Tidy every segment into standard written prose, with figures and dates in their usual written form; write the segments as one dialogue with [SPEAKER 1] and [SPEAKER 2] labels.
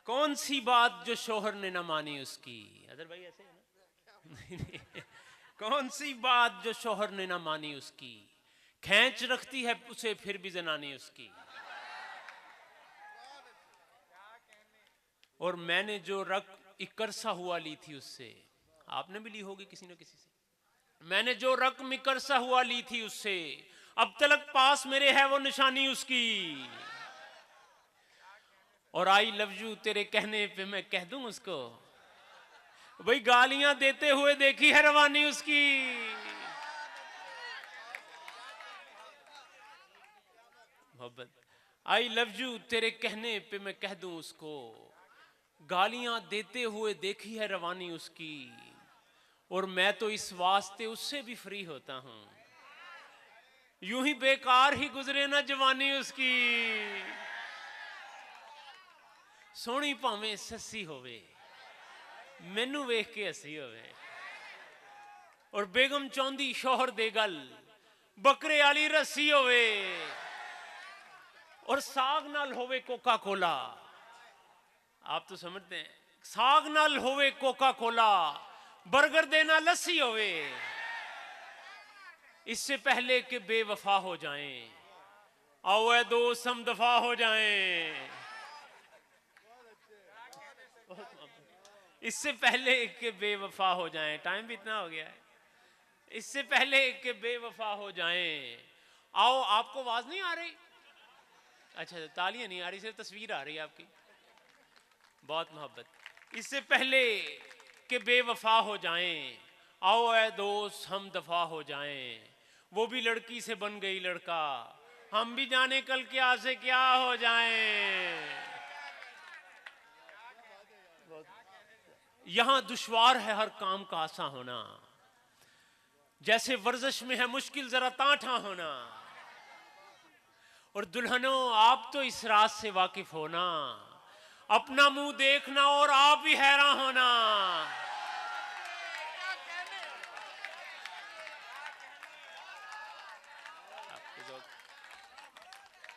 [SPEAKER 1] कौन सी बात जो शोहर ने ना मानी उसकी। अदर भाई ऐसे है ना। नहीं। कौन सी बात जो शोहर ने ना मानी उसकी, खींच रखती है उसे फिर भी जनानी उसकी। और मैंने जो रकम इकरसा हुआ ली थी उससे, आपने भी ली होगी किसी न किसी से। मैंने जो रकम इकरसा हुआ ली थी उससे, अब तलक पास मेरे है वो निशानी उसकी। और आई लव यू तेरे कहने पे मैं कह दूं उसको, भाई गालियां देते हुए देखी है रवानी उसकी। मोहब्बत, आई लव यू तेरे कहने पे मैं कह दूं उसको, गालियां देते हुए देखी है रवानी उसकी। और मैं तो इस वास्ते उससे भी फ्री होता हूं, यूं ही बेकार ही गुजरे ना जवानी उसकी। सोहनी भावें सस्सी होवे, मैनू वेख के हसी होवे। और बेगम चाहती शोहर दे गल बकरे वाली रस्सी होवे, और साग नाल होवे कोका कोला। आप तो समझते हैं, साग नाल होवे कोका कोला, बर्गर देना लस्सी होवे। इससे पहले कि बेवफा हो जाएं, आओ ऐ दोस्त हम दफा हो जाएं। इससे पहले कि बेवफा हो जाएं, टाइम भी इतना हो गया है। इससे पहले कि बेवफा हो जाएं, आओ। आपको आवाज नहीं आ रही? अच्छा, तालियां नहीं आ रही, सिर्फ तस्वीर आ रही है आपकी। बहुत मोहब्बत। इससे पहले कि बेवफा हो जाएं, आओ ऐ दोस्त हम दफा हो जाएं। वो भी लड़की से बन गई लड़का, हम भी जाने कल क्या से क्या हो जाएं। यहां दुश्वार है हर काम का आसान होना, जैसे वर्जिश में है मुश्किल जरा तांठा होना। और दुल्हनों आप तो इस राज से वाकिफ होना, अपना मुंह देखना और आप भी हैरान होना।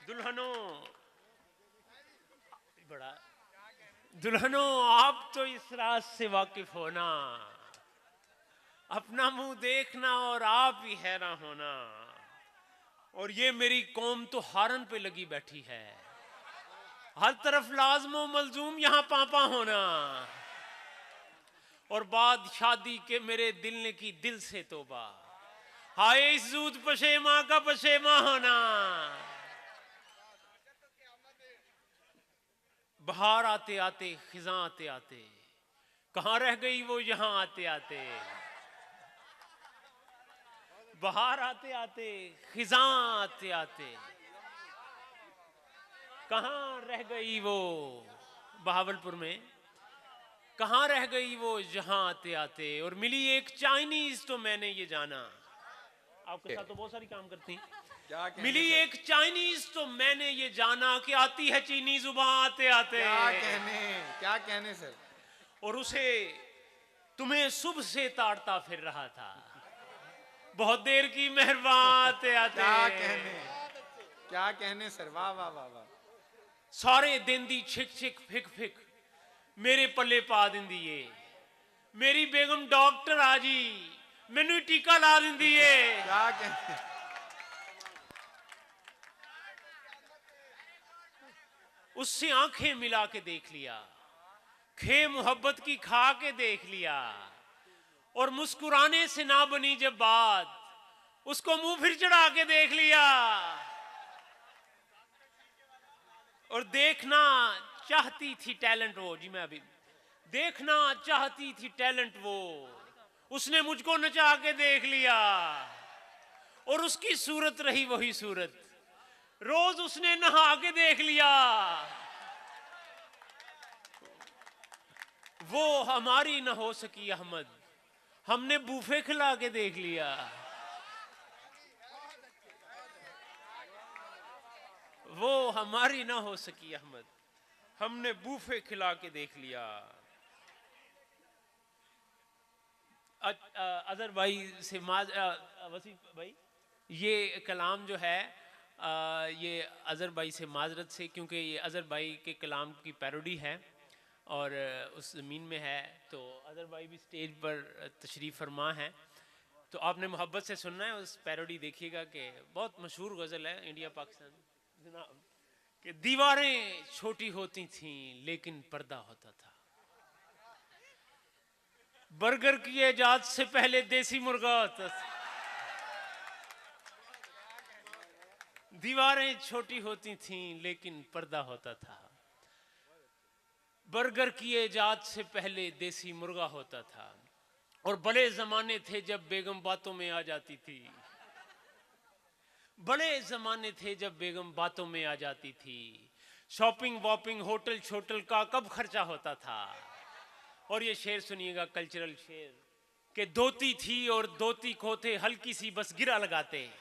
[SPEAKER 1] दुल्हनों बड़ा, दुल्हनों आप तो इस राज से वाकिफ होना, अपना मुंह देखना और आप भी हैरान होना। और ये मेरी कौम तो हारन पे लगी बैठी है, हर तरफ लाजमो मलजूम यहां पापा होना। और बाद शादी के मेरे दिल ने की दिल से तोबा, हाय इस जूद पशेमा का पशेमा होना। बाहर आते आते खिजा आते आते, कहां रह गई वो यहां आते आते। बाहर आते आते खिजा आते आते, कहां रह गई वो बहावलपुर में, कहां रह गई वो जहां आते आते। और मिली एक चाइनीज तो मैंने ये जाना, आपके साथ तो बहुत सारी काम करती हैं। मिली एक चाइनीज तो मैंने ये जाना कि आती है चीनी जुबान आते आते।
[SPEAKER 2] क्या कहने सर।
[SPEAKER 1] और उसे तुम्हें सुबह से ताड़ता फिर रहा था, बहुत देर की मेहरबान आते आते।
[SPEAKER 2] क्या कहने सर, वाह वाह वाह वाह।
[SPEAKER 1] सारे दिन दी छिक छिक फिक फिक मेरे पल्ले पा दिंदी है। मेरी बेगम डॉक्टर आ जी मैनू टीका ला दिंदी है।
[SPEAKER 2] क्या कहने।
[SPEAKER 1] उससे आंखें मिला के देख लिया, खे मोहब्बत की खा के देख लिया। और मुस्कुराने से ना बनी जब बात, उसको मुंह फिर चढ़ा के देख लिया। और देखना चाहती थी टैलेंट वो, जी मैं अभी देखना चाहती थी टैलेंट वो, उसने मुझको नचा के देख लिया। और उसकी सूरत रही वही सूरत, रोज उसने नहा के देख लिया। वो हमारी ना हो सकी अहमद, हमने बूफे खिला के देख लिया। वो हमारी ना हो सकी अहमद, हमने बूफे खिला के देख लिया। अजहर भाई से वसी भाई, ये कलाम जो है ये अजहर भाई से माजरत से, क्योंकि ये अजहर भाई के कलाम की पैरोडी है। और उस ज़मीन में है। तो अदर भाई भी स्टेज पर तशरीफ़ फरमा है, तो आपने मोहब्बत से सुनना है। उस पैरोडी देखिएगा कि बहुत मशहूर गज़ल है इंडिया पाकिस्तान जनाब, कि दीवारें छोटी होती थीं लेकिन पर्दा होता था, बर्गर की इजाद से पहले देसी मुर्गा होता था। दीवारें छोटी होती थीं लेकिन पर्दा होता था, बर्गर की इजाद से पहले देसी मुर्गा होता था। और बड़े जमाने थे जब बेगम बातों में आ जाती थी, बड़े जमाने थे जब बेगम बातों में आ जाती थी। शॉपिंग वॉपिंग होटल छोटल का कब खर्चा होता था। और ये शेर सुनिएगा, कल्चरल शेर, कि धोती थी और धोती को थे हल्की सी बस गिरा लगाते।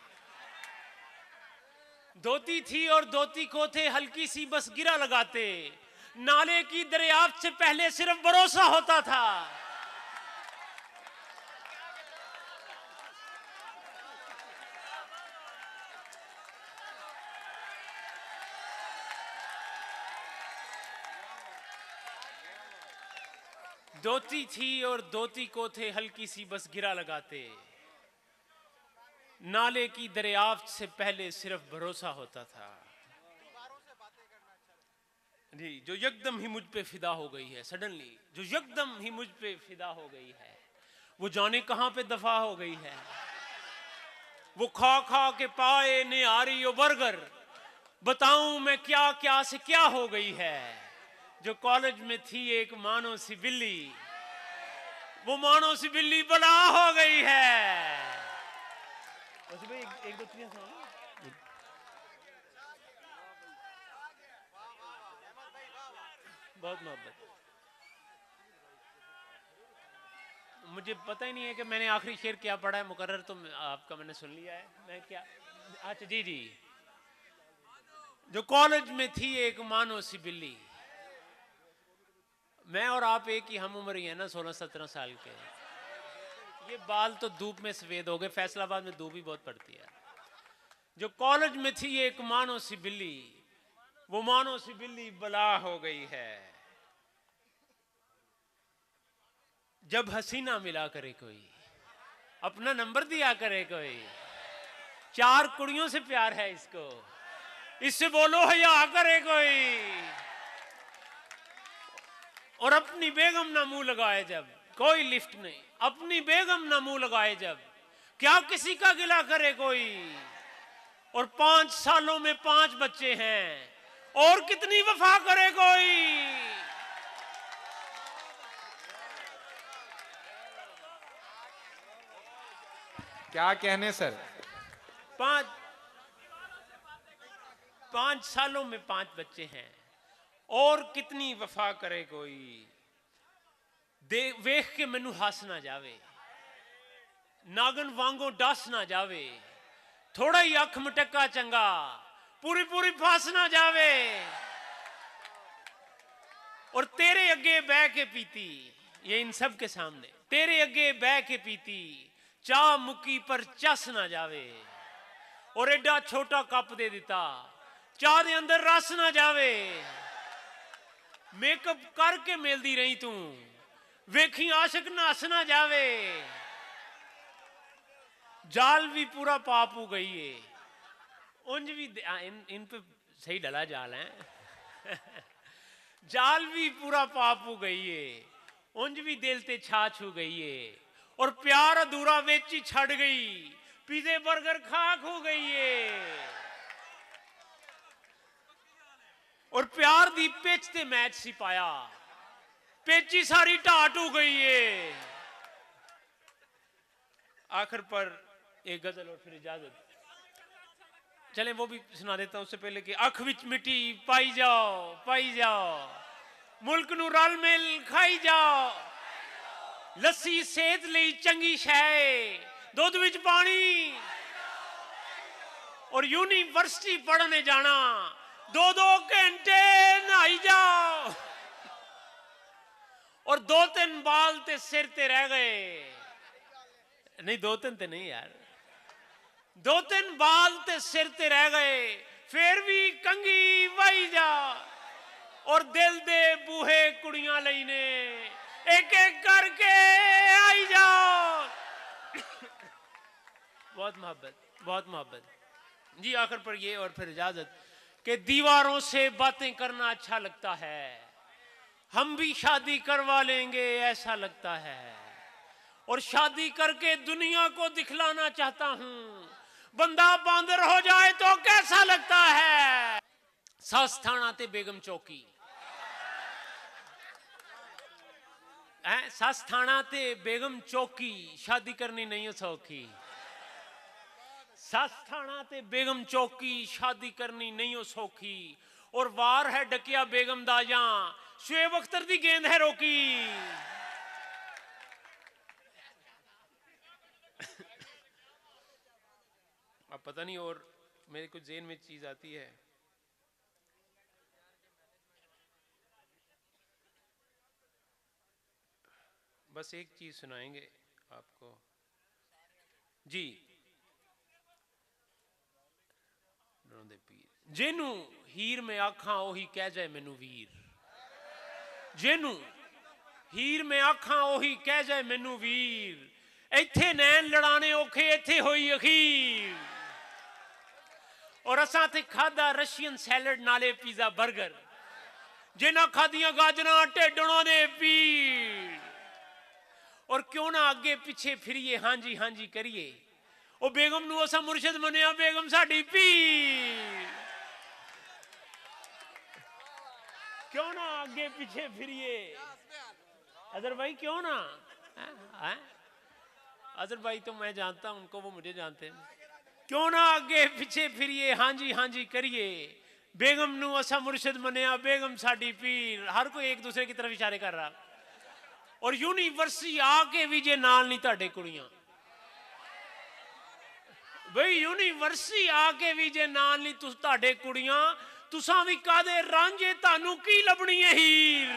[SPEAKER 1] धोती थी और धोती को थे हल्की सी बस गिरा लगाते, नाले की दरियाफ्त से पहले सिर्फ भरोसा होता था। धोती थी और धोती को थे हल्की सी बस गिरा लगाते, नाले की दरियाफ्त से पहले सिर्फ भरोसा होता था। जी, जो यकदम ही मुझ पे फिदा हो गई है, सडनली जो यकदम ही मुझ पे फिदा हो गई है, वो जाने कहां पे दफा हो गई है। वो खा खा के पाए ने आ रही हो बर्गर, बताऊं मैं क्या क्या से क्या हो गई है। जो कॉलेज में थी एक मानो सी बिल्ली, वो मानो सी बिल्ली बना हो गई है। एक दो चीजें बहुत मोहब्बत। मुझे पता ही नहीं है कि मैंने आखिरी शेर क्या पढ़ा है, मुकर्रर तो आपका मैंने सुन लिया है। मैं क्या, अच्छा जी जी, जो कॉलेज में थी एक मानो सी बिल्ली, मैं और आप एक ही हम उम्र ही है ना, 16-17 साल के। ये बाल तो धूप में सफेद हो गए, फैसलाबाद में धूप भी बहुत पड़ती है। जो कॉलेज में थी एक मानो सी बिल्ली, वो मानो सी बिल्ली बला हो गई है। जब हसीना मिला करे कोई, अपना नंबर दिया करे कोई, 4 कुड़ियों से प्यार है इसको, इससे बोलो हया करे कोई। और अपनी बेगम ना मुंह लगाए जब, कोई लिफ्ट नहीं, अपनी बेगम ना मुंह लगाए जब, क्या किसी का गिला करे कोई। और 5 सालों में 5 बच्चे हैं, और कितनी वफा करे कोई।
[SPEAKER 2] क्या कहने सर।
[SPEAKER 1] 5 सालों में 5 बच्चे हैं, और कितनी वफा करे कोई। वेख के मैनू हस ना जावे, नागन वांगो डस ना जावे, थोड़ा ही अख मटका चंगा, पूरी पूरी फस ना जावे। और तेरे अगे बह के पीती, ये इन सब के सामने, तेरे अगे बह के पीती, चाह मुकी पर चस ना जावे। और एडा छोटा कप दे दिता, चाह दे अंदर रस ना जावे। मेकअप करके मिलदी रही तू, वेखी आशिक नस ना जावे। जाल भी पूरा पाप हो गई है, उंज भी इन पे सही डला जाल है। जाल भी पूरा पाप हो गई है, उंज भी दिल ते छा छू गई है। और प्यार अधूरा वेची छड़ गई, पिज़्ज़े बर्गर खाक हो गई है। और प्यार दी पिच ते मैच सी पाया, पेची सारी ढाट हो गई है। आखिर पर एक गजल और फिर इजाजत। चलें वो भी सुना देता हूं, उससे पहले कि अख विच मिट्टी पाई जाओ, मुल्क नू रल मिल खाई जाओ। लस्सी सेहत लई चंगी शै, दुध विच पानी। और यूनिवर्सिटी पढ़ने जाना, 2-2 घंटे नहाई जाओ। और 2-3 बाल ते सिर ते रह गए, नहीं 2-3 ते नहीं यार, 2-3 बाल ते सिर ते रह गए, फिर भी कंगी वाई जा। और दिल दे बूहे कुड़ियां लेने एक एक करके आई जाओ। बहुत मोहब्बत जी। आखिर पर ये और फिर इजाजत कि दीवारों से बातें करना अच्छा लगता है, हम भी शादी करवा लेंगे ऐसा लगता है, और शादी करके दुनिया को दिखलाना चाहता हूं, बंदा बांदर हो जाए तो कैसा लगता है। सास थाना ते बेगम चौकी है, सास थाना ते बेगम चौकी, शादी करनी नहीं हो सौखी। सास थाना ते बेगम चौकी, शादी करनी नहीं हो सौखी, और वार है डकिया बेगम दा या शुएब अख्तर दी गेंद है रोकी। अब पता नहीं और मेरे कुछ ज़हन में चीज आती है। बस एक चीज सुनाएंगे आपको जी। जेनू हीर में आखा ओही कह जाए मैनू वीर, जेनू हीर में आखा ओही कह जाए मैनू वीर, इत्थे नैन लड़ाने औखे इत्थे होई अखीर। और असां ते खादा रशियन सैलड नाले पिज़्ज़ा बर्गर, जिन्हां खादियां गाजरां ढिड्डों दे पीड़। और क्यों ना अगे पिछे फिरिए हाँ जी करिए, ओ बेगम नू असां मुर्शिद मनिया बेगम साडी पीर। क्यों ना आगे पीछे फिरिए, अजहर भाई क्यों ना, अजहर भाई तो मैं जानता हूं उनको, वो मुझे जानते हैं। क्यों ना आगे पीछे फिरिए हाँ जी करिए, बेगम नू असा मुर्शिद मनिया बेगम साडी पीर। हर कोई एक दूसरे की तरफ इशारे कर रहा। और यूनिवर्सिटी आके भी जे नाल नहीं ताडे कुड़ियां, भाई यूनिवर्सिटी आके भी जे नाल नहीं तुस ताडे कुड़ियां, तुसां भी कादे रांझे तानू की लभनी है हीर।